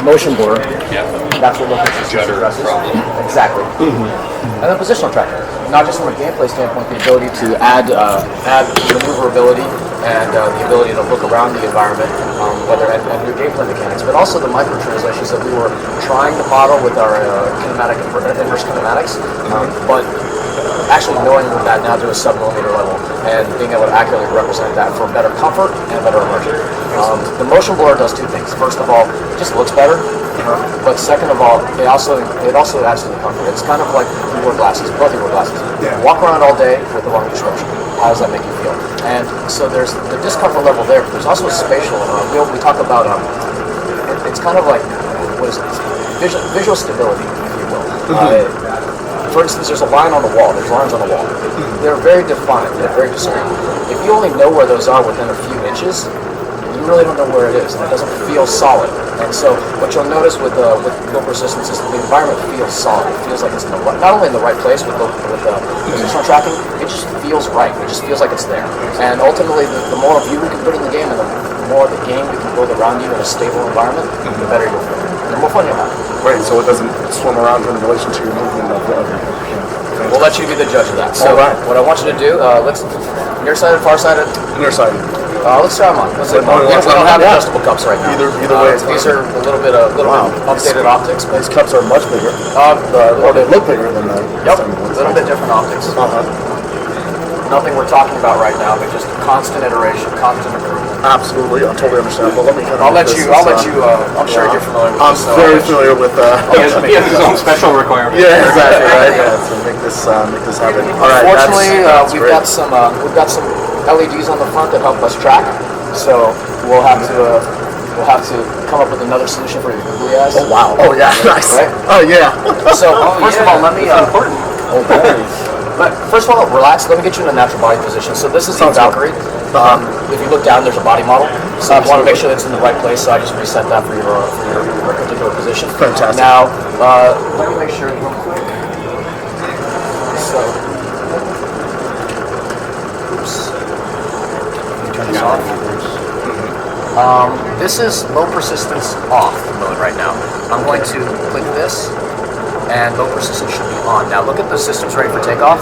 motion blur. Yeah. That's what low persistence addresses. Exactly. And then positional tracking. Not just from a gameplay standpoint, the ability to add maneuverability and the ability to look around the environment, whether and new gameplay mechanics, but also the micro-translations that we were trying to model with our kinematic inverse kinematics, but actually knowing that now to a sub-millimeter level and being able to accurately represent that for better comfort and better immersion. The motion blur does two things. First of all, it just looks better. But second of all, it also adds to the comfort. It's kind of like you wear glasses, both you wear glasses. Yeah. Walk around all day with the wrong prescription. How does that make you feel? And so there's the discomfort level there, but there's also a spatial. We talk about it's kind of like what is it? Visual stability, if you will. For instance, there's a line on the wall. There's lines on the wall. They're very defined. They're very discrete. If you only know where those are within a few inches, you really don't know where it is, and it doesn't feel solid. And so, what you'll notice with low persistence is the environment feels solid. It feels like it's in the not only in the right place with positional tracking, it just feels right. It just feels like it's there. And ultimately, the more view we can put in the game, and the more the game we can build around you in a stable environment, the better you'll feel. And the more fun you'll have. Right, so it doesn't swim around in relation to your movement of the We'll let you be the judge of that. So, what I want you to do, let's nearsighted, farsighted. Nearsighted. Let's try them on. We don't have adjustable cups right now. Either way, these are a little bit updated optics. But these cups are much bigger. Or they look bigger than the. Yep, a little bit different optics. Nothing we're talking about right now, but just constant iteration, constant improvement. Absolutely, I totally understand. Well, let me. I'll let you. I'm sure you're familiar with this. I'm very familiar with. He has his own special requirements. Yeah, exactly. Right. Yeah, so make this happen. All right. Unfortunately, we've got some LEDs on the front that help us track. So we'll have to come up with another solution for your googly eyes. Oh wow. Oh yeah. Nice. Right? Oh yeah. So first of all, let me. Important. But first of all, relax. Let me get you in a natural body position. So this is the Valkyrie. If you look down, there's a body model. So I want to make sure that it's in the right place. So I just reset that for your particular position. Fantastic. Now, let me make sure real quick. So, oops. Let me turn this off. This is low persistence off mode right now. I'm going to click this, and low persistence should be on. Now look at the system's ready for takeoff,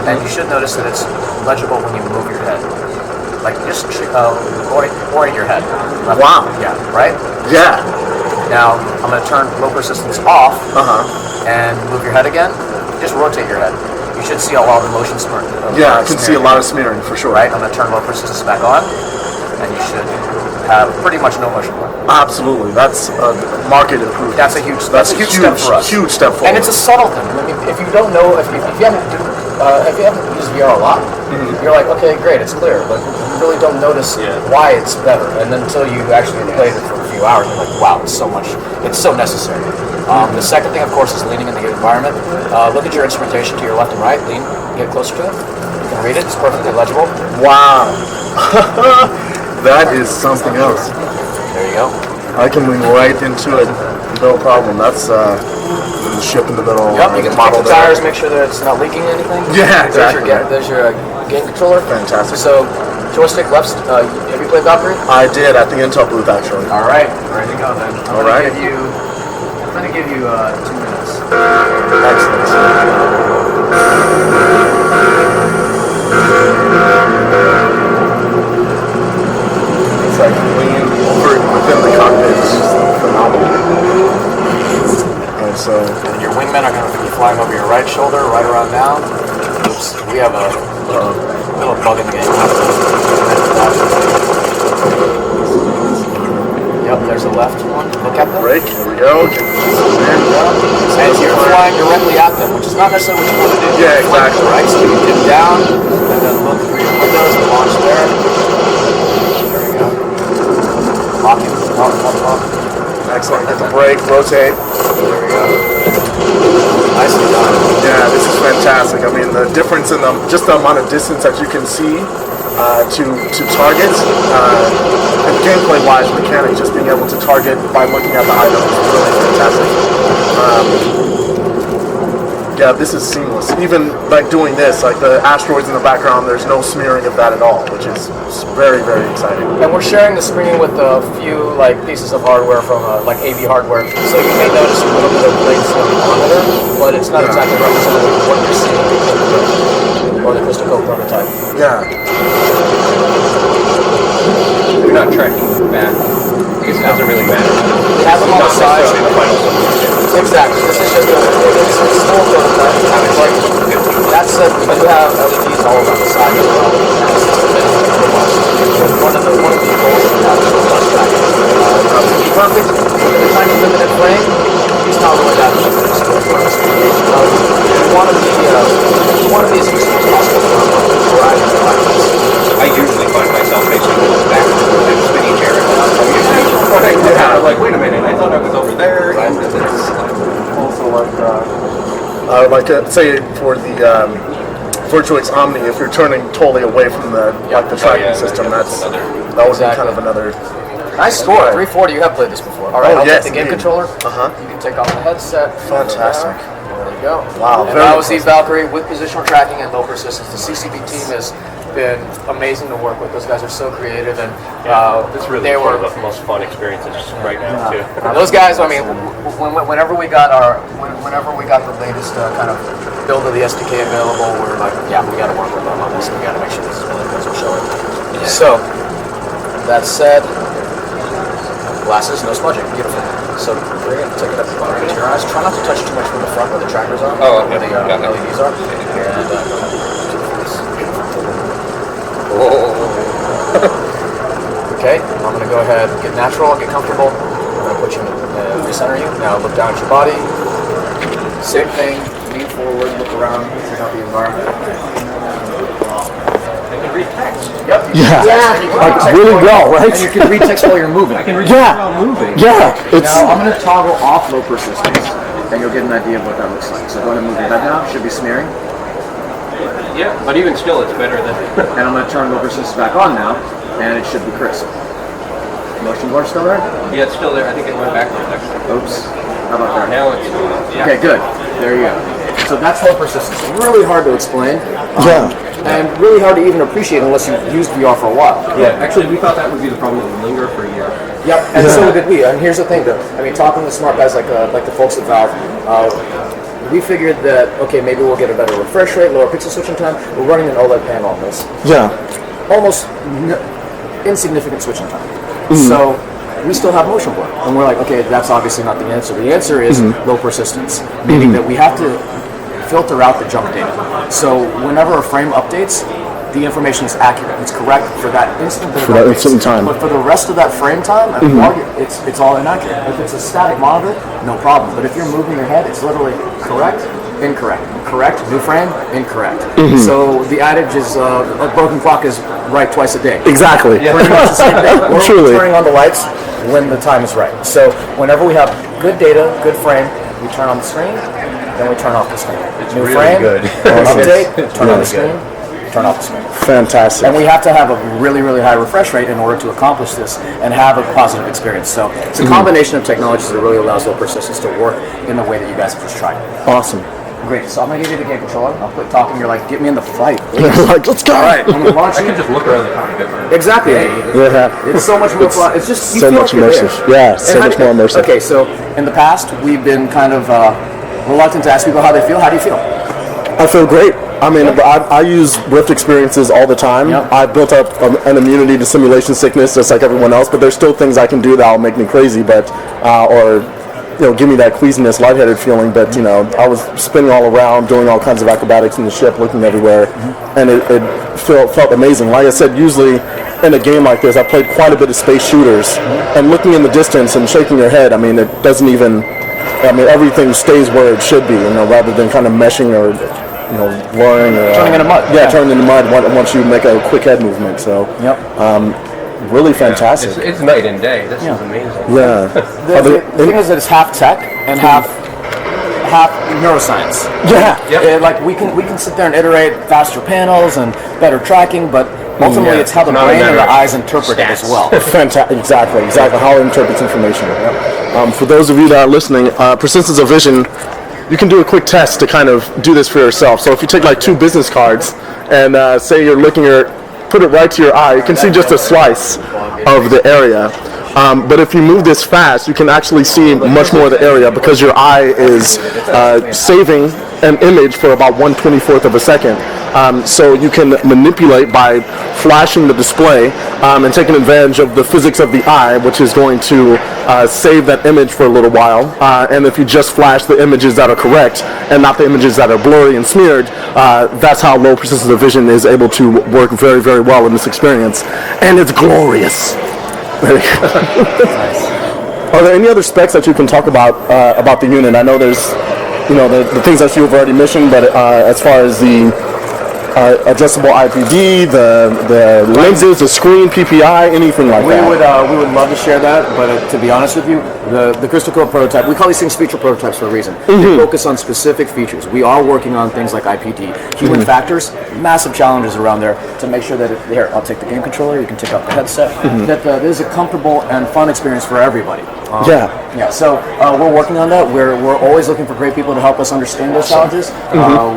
and you should notice that it's legible when you move your head. Like just orient your head. Wow. Yeah. Right. Yeah. Now I'm going to turn low persistence off, and move your head again. Just rotate your head. You should see a lot of motion smearing. Yeah, I can see a lot of smearing for sure. Right. I'm going to turn low persistence back on, and you should have pretty much no motion blur. Absolutely, that's a market improvement. That's a huge step for us. Huge step forward. And it's a subtle thing. I mean, if you don't know, if you haven't used VR a lot, you're like, okay, great, it's clear, but you really don't notice why it's better. And then until you actually played it for a few hours, you're like, wow, it's so necessary. The second thing, of course, is leaning in the environment. Look at your instrumentation to your left and right. Lean, get closer to it. You can read it. It's perfectly legible. Wow. That is something else. There you go. I can lean right into it, no problem. That's the ship in the middle. Yep, you can check the tires, make sure that it's not leaking anything. Yeah, exactly. There's your game controller. Fantastic. So, joystick left. Have you played Valkyrie? I did at the Intel booth actually. All right, ready to go then. All right. I'm going to give you 2 minutes. Excellent. It's like lean over within the cockpit. It's just phenomenal. And so, and your wingmen are going to be flying over your right shoulder, right around now. Oops, we have a little bug in the game. Yep, there's a left one. Look at them. brake. Here we go. And you're flying directly at them, which is not necessarily what you want to do. Yeah, exactly. Right, so you dip down, and then look through your windows and launch there. There we go. Locking, up. Excellent. Hit the brake, rotate. There we go. Nicely done. Yeah, this is fantastic. I mean, the difference in just the amount of distance that you can see to target, and gameplay-wise, mechanics, just being able to target by looking at the item is really fantastic. yeah, this is seamless. Even like doing this, like the asteroids in the background, there's no smearing of that at all, which is very, very exciting. And we're sharing the screen with a few like pieces of hardware from like AV hardware, so you may notice a little bit of latency on the monitor, but it's not exactly representative of what you're seeing or the Crystal Cove prototype. Yeah. You're not tracking back. It doesn't really matter. We have them on the side. The final solution. Exactly. This is just it's still a prototype. But that said, we do have LEDs all around the side as well. One of the goals that we have is robust tracking. To be perfect within a tiny limited frame, it's not really that much. We want to be as efficient as possible for variety of devices. I usually find myself basically going back and spinning chair. I'm like, wait a minute, I thought I was over there. And it's Also like say for the Virtuix Omni, if you're turning totally away from the the tracking system, that would be kind of another. Nice score. 340. You have played this before. All right. I'll take the game controller. You can take off the headset. Fantastic. There you go. Wow. And that was the Valkyrie with positional tracking and low persistence. The CCB team has been amazing to work with. Those guys are so creative, and it's really one of the most fun experiences right now too. Those guys. I mean, whenever we got the latest kind of build of the SDK available, we were like, yeah, we got to work with them on this. We got to make sure this is really good as we're showing. So that said. Glasses, no smudging, beautiful. So bring it, take it up to your eyes. Try not to touch too much from the front where the trackers are, where the LEDs are. And okay, I'm going to go ahead, get natural, get comfortable. I'm going to put you recenter you. Now look down at your body. Same thing, lean forward, look around, check out the environment. Read text. Yep. Like really well, right? And you can read text while you're moving. I can read text while moving. Yeah. Now I'm going to toggle off low persistence, and you'll get an idea of what that looks like. So go ahead and move your head now. Should be smearing. Yeah, but even still, it's better than. And I'm going to turn low persistence back on now, and it should be crisp. Motion blur still there? Yeah, it's still there. I think it went backwards actually. Oops. How about that? Now it's. Okay, good. There you go. So that's low persistence. Really hard to explain. And really hard to even appreciate unless you've used VR for a while. Yeah, actually, we thought that would be the problem that would linger for a year. Yep, and so did we. And here's the thing, though. I mean, talking to smart guys like the folks at Valve, we figured that, okay, maybe we'll get a better refresh rate, lower pixel switching time. We're running an OLED panel on this. Yeah. Almost insignificant switching time. So we still have motion blur. And we're like, okay, that's obviously not the answer. The answer is low persistence, meaning that we have to filter out the jump data. So whenever a frame updates, the information is accurate. It's correct for that instant. For that instant time. But for the rest of that frame time, it's all inaccurate. If it's a static monitor, no problem. But if you're moving your head, it's literally correct, incorrect, correct, new frame, incorrect. So the adage is a broken clock is right twice a day. Exactly. Pretty much the same thing. We're Truly. turning on the lights when the time is right. So whenever we have good data, good frame, we turn on the screen, then we turn off the screen. New really frame, good. update, turn on really the screen, turn off the screen. Fantastic. And we have to have a really, really high refresh rate in order to accomplish this and have a positive experience. So it's a combination of technologies that really allows low persistence to work in the way that you guys have just tried. Awesome. Great. So I'm going to give you the game controller. I'll quit talking. You're like, get me in the fight. Like, let's go. All right. I'm going to launch I you. can just look around the cockpit. Exactly. Yeah. It's so much more fun. It's just you so feel much like you're immersive. there. Yeah, so much more immersive. Okay, so in the past, we've been kind of reluctant to ask people how they feel. How do you feel? I feel great. I mean, I use Rift experiences all the time. Yep. I built up an immunity to simulation sickness just like everyone else, but there's still things I can do that will make me crazy, but or give me that queasiness, lightheaded feeling. But I was spinning all around, doing all kinds of acrobatics in the ship, looking everywhere, and it felt amazing. Like I said, usually in a game like this, I played quite a bit of space shooters, and looking in the distance and shaking your head. I mean, it doesn't even. I mean, everything stays where it should be, rather than kind of meshing or blurring or Turning into mud. Yeah, turning into mud once you make a quick head movement. So, really fantastic. It's night and day. This is amazing. Yeah. The thing is that it's half tech and half neuroscience. Yeah. Like we can sit there and iterate faster panels and better tracking, but ultimately it's how the Not a brain and matter the of eyes interpret it as well. Fantastic. Exactly. How it interprets information. For those of you that are listening, persistence of vision you can do a quick test to kind of do this for yourself. So if you take like 2 business cards and say you're looking at, put it right to your eye, you can see just a slice of the area. But if you move this fast, you can actually see much more of the area because your eye is saving an image for about 1/24th of a second. So you can manipulate by flashing the display and taking advantage of the physics of the eye, which is going to save that image for a little while. And if you just flash the images that are correct and not the images that are blurry and smeared, that's how low precision vision is able to work very, very well in this experience. And it's glorious. Are there any other specs that you can talk about the unit? I know there's, the things that you've already mentioned, but as far as the adjustable IPD, the lenses, the screen, PPI, anything like that. We would love to share that, but to be honest with you, the Crystal Cove prototype, we call these things feature prototypes for a reason. They focus on specific features. We are working on things like IPD, human factors, massive challenges around there to make sure that here, I'll take the game controller, you can take out the headset, that this is a comfortable and fun experience for everybody. So we're working on that. We're always looking for great people to help us understand those challenges.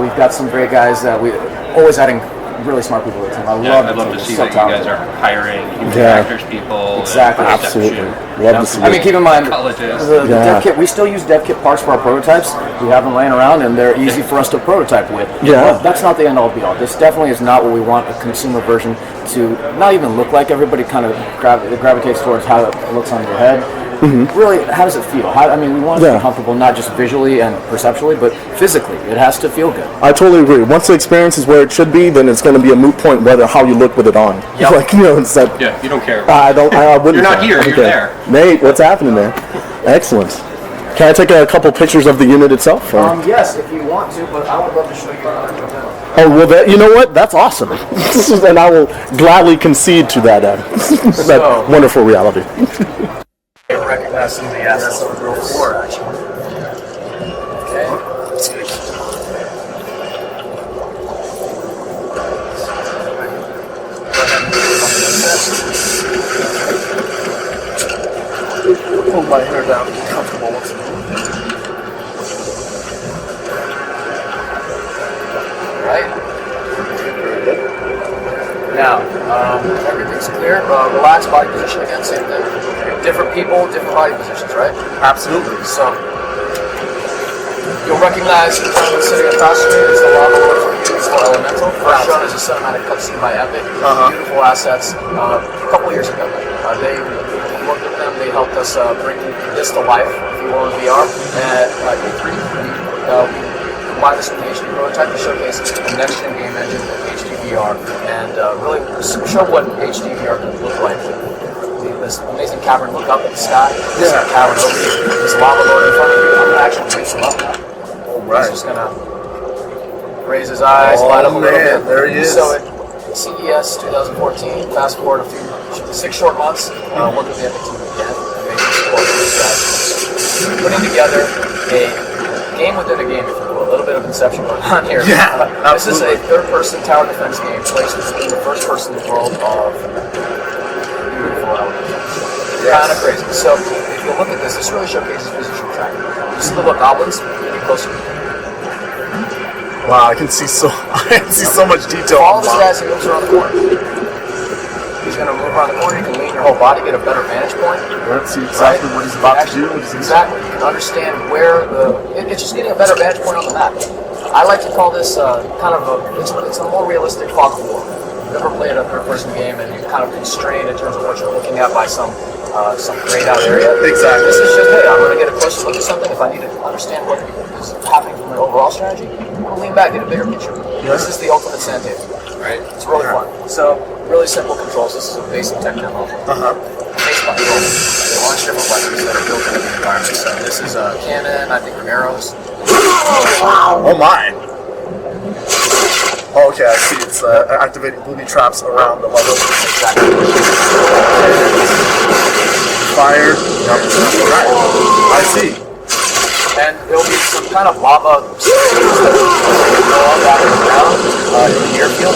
We've got some great guys that we always adding really smart people to the team. I'd love to see that you guys are hiring human factors people. Exactly. Absolutely. Love to see I mean, keep in mind, Colleges. the dev kit, we still use dev kit parts for our prototypes. We have them laying around and they're easy for us to prototype with. Yeah. But that's not the end all be all. This definitely is not what we want a consumer version to not even look like. Everybody kind of gravitates towards how it looks on your head. Really, how does it feel? We want it to be comfortable, not just visually and perceptually, but physically. It has to feel good. I totally agree. Once the experience is where it should be, then it's going to be a moot point whether how you look with it on. Yep. It's that. Yeah, you don't care. I wouldn't. You're not care. here. You're there. Nate, what's happening there? Excellent. Can I take a couple pictures of the unit itself? Yes, if you want to, but I would love to show you another demo. Oh, well, you know what? That's awesome. And I will gladly concede to that, that wonderful reality. Recognize some of the assets of Real 4, actually. Okay. Pull my hair down to be comfortable once again. Right? Now, everything's clear. Relaxed body position again, same thing. Different people, different body positions, right? Absolutely. So, you'll recognize the gentleman sitting across from me is the lava lord from Beautiful Elemental. First shown as a cinematic cutscene by Epic. Beautiful assets. A couple years ago, they worked with them. They helped us bring this to life, if you will, in VR. And E3, we combined this with the HD prototype to showcase a next-gen game engine with HD VR and really show what HD VR can look like. This amazing cavern look up at the sky. This cavern over here. This lava lord in front of you. I'm going to actually raise him up now. He's just going to raise his eyes, light up a little bit. There he is. So at CES 2014, fast forward 6 short months, working with the Epic team again. Amazing support for these guys. Putting together a game within a game, if you will. A little bit of Inception going on here. This is a third-person tower defense game placed within the first-person world of Beautiful Elemental. Kind of crazy. So if you look at this, this really showcases position tracking. You see the little goblins? Get closer. Wow, I can see so much detail. All of this guys, he moves around the corner. He's going to move around the corner. You can lean your whole body, get a better vantage point. Let's see exactly what he's about to do. Exactly. You can understand where it's just getting a better vantage point on the map. I like to call this kind of it's a more realistic fog of war. You've ever played a third-person game and you're kind of constrained in terms of what you're looking at by some grayed out area. Exactly. This is just, hey, I'm going to get a closer look at something. If I need to understand what is happening from an overall strategy, I'm going to lean back, get a bigger picture. This is the ultimate sandpaper, right? It's really fun. So, really simple controls. This is a basic tech demo. Base controls. They launch different weapons that are built into the environment. So this is a cannon, I think they're arrows. Oh my! Oh, okay, I see. It's activating booby traps around the level. Exactly. Fire. Alright. I see. And there'll be some kind of lava stages that go on down and down in the near field.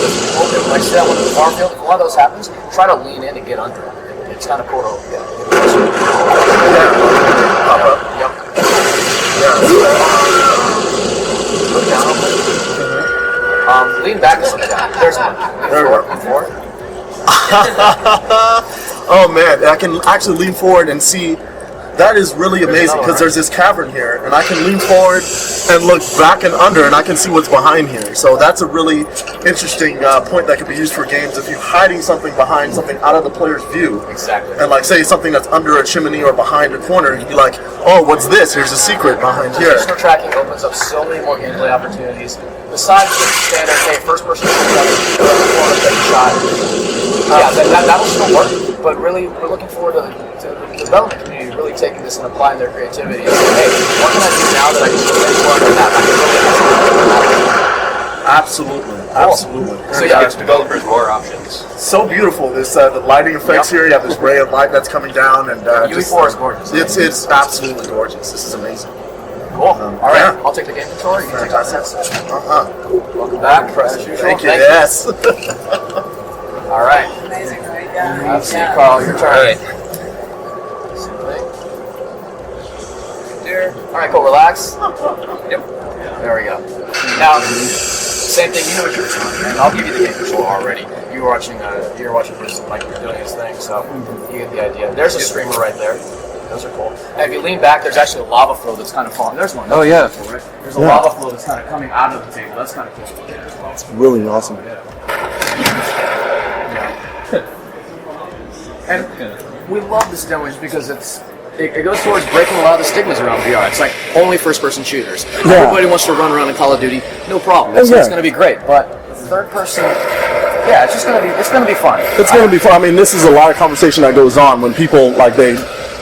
Like I said, when the far field, if one of those happens, try to lean in and get under it. It's kind of cool to get closer. Pop up. Yep. Yeah. lean back and look down, there's one. There we go. Before. Oh man, I can actually lean forward and see. That is really amazing because there's this cavern here, and I can lean forward and look back and under, and I can see what's behind here. So that's a really interesting point that could be used for games. If you're hiding something behind something out of the player's view, Exactly. and like say something that's under a chimney or behind a corner, you'd be like, "Oh, what's this? Here's a secret behind here." Positional tracking opens up so many more gameplay opportunities. Besides the standard, hey, first person shot. That'll still work. But really, we're looking forward to the development community really taking this and applying their creativity and saying, hey, what can I do now that I can do more than that? Absolutely, absolutely. So it gives developers more options. So beautiful. This the lighting effects here. You have this ray of light that's coming down, and UE4 is gorgeous. It's absolutely gorgeous. This is amazing. Cool. All right, yeah. I'll take the game controller. You can take that sense. Welcome back. As usual. Thank you. Thank Yes. All right. Amazing, right? Let's see, Carl, your turn. All right. All right, cool. Relax. Yep. There we go. Now, same thing. You know what you're doing, and I'll give you the game controller already. You were watching Bruce and Mike doing his thing, so you get the idea. There's a streamer right there. Those are cool. And if you lean back, there's actually a lava flow that's kind of falling. There's one. Oh, yeah. Cool, right? There's a lava flow that's kind of coming out of the table. That's kind of cool as well. It's really awesome. And we love this demo just because it goes towards breaking a lot of the stigmas around VR. It's like only first-person shooters. Yeah. Everybody wants to run around in Call of Duty. No problem. It's going to be great. But third-person, yeah, it's going to be fun. It's going to be fun. I mean, this is a lot of conversation that goes on when people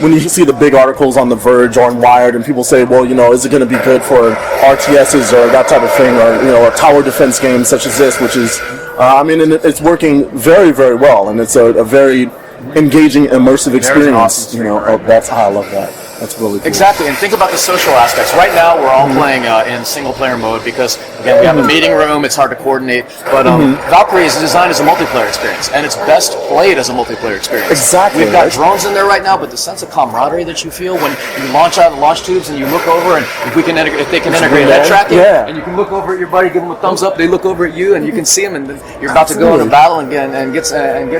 when you see the big articles on The Verge or on Wired, and people say, well, is it going to be good for RTSs or that type of thing, or a tower defense game such as this, which is, and it's working very, very well, and it's a very engaging, immersive experience. Awesome That's how I love that. That's really cool. Exactly, and think about the social aspects. Right now, we're all playing in single-player mode because, again, we have a meeting room. It's hard to coordinate. But Valkyrie is designed as a multiplayer experience, and it's best played as a multiplayer experience. Exactly. We've got drones in there right now, but the sense of camaraderie that you feel when you launch out of the launch tubes and you look over, and if they can integrate head tracking, and you can look over at your buddy, give them a thumbs up. They look over at you, and you can see them, and then you're about to go into battle and get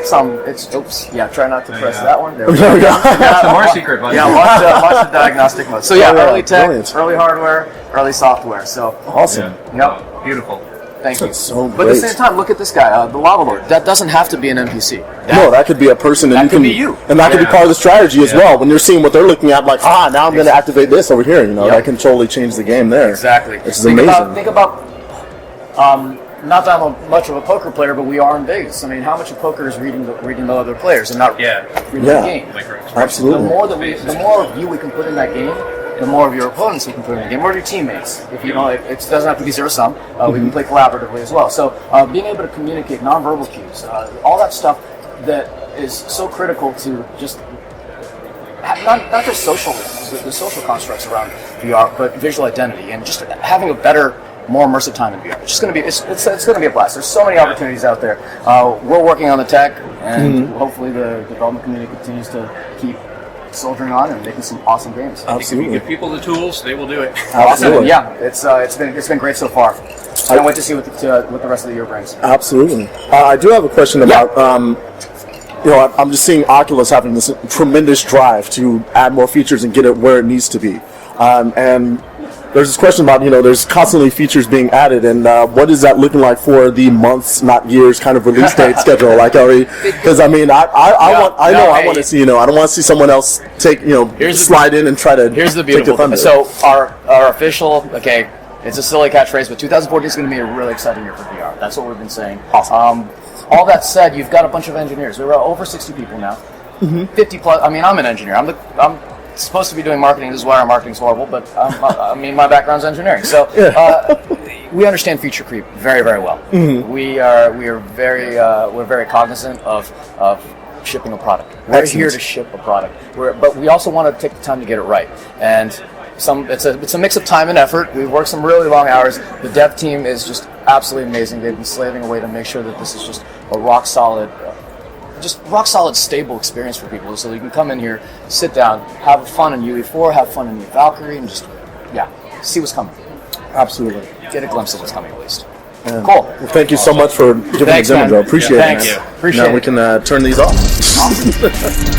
some. Try not to press that one. There we go. Some more secret buttons. Yeah, watch the diagnostic mode. So early tech, brilliant. early hardware, early software. So Awesome. yep, Beautiful. thank you. That's so But at the great. same time, look at this guy, the Lava Lord. That doesn't have to be an NPC. No, that could be a person, and That you could can, be you. and that could be part of the strategy as well. When you're seeing what they're looking at, like, now I'm going to activate this over here. That can totally change the game there. Exactly. Which is Think amazing. about not that I'm much of a poker player, but we are in Vegas. I mean, how much of poker is reading the other players and not reading the game? Absolutely. The more of you we can put in that game, the more of your opponents we can put in the game, or your teammates. If it doesn't have to be zero-sum. We can play collaboratively as well. So being able to communicate nonverbal cues, all that stuff that is so critical to just not just the social constructs around VR, but visual identity and just having a better, more immersive time in VR. It's just going to be it's going to be a blast. There's so many opportunities out there. We're working on the tech, and hopefully the development community continues to keep soldiering on and making some awesome games. If you give people the tools, they will do it. Awesome. Yeah, it's been great so far. I can't wait to see what the rest of the year brings. Absolutely. I do have a question about, I'm just seeing Oculus having this tremendous drive to add more features and get it where it needs to be. And there's this question about, there's constantly features being added, and what is that looking like for the months, not years, kind of release date schedule? Like, because I want to see, I don't want to see someone else slide in and try to. Here's the take beautiful thunder. thing. So our official, it's a silly catchphrase, but 2014 is going to be a really exciting year for VR. That's what we've been saying. Awesome. All that said, you've got a bunch of engineers. We're over 60 people now. 50 plus. I mean, I'm an engineer. I'm supposed to be doing marketing. This is why our marketing's horrible, but my background's engineering. So we understand feature creep very, very well. We're very cognizant of shipping a product. We're here to ship a product. But we also want to take the time to get it right. And it's a mix of time and effort. We've worked some really long hours. The dev team is just absolutely amazing. They've been slaving away to make sure that this is just a rock solid, stable experience for people. So you can come in here, sit down, have fun in UE4, have fun in Valkyrie, and just see what's coming. Absolutely. Get a glimpse of what's coming at least. Cool. Well, thank you so much for giving Thanks, the demo, man. Joe. Appreciate Thanks. it. Man. Appreciate Now we it. can turn these off.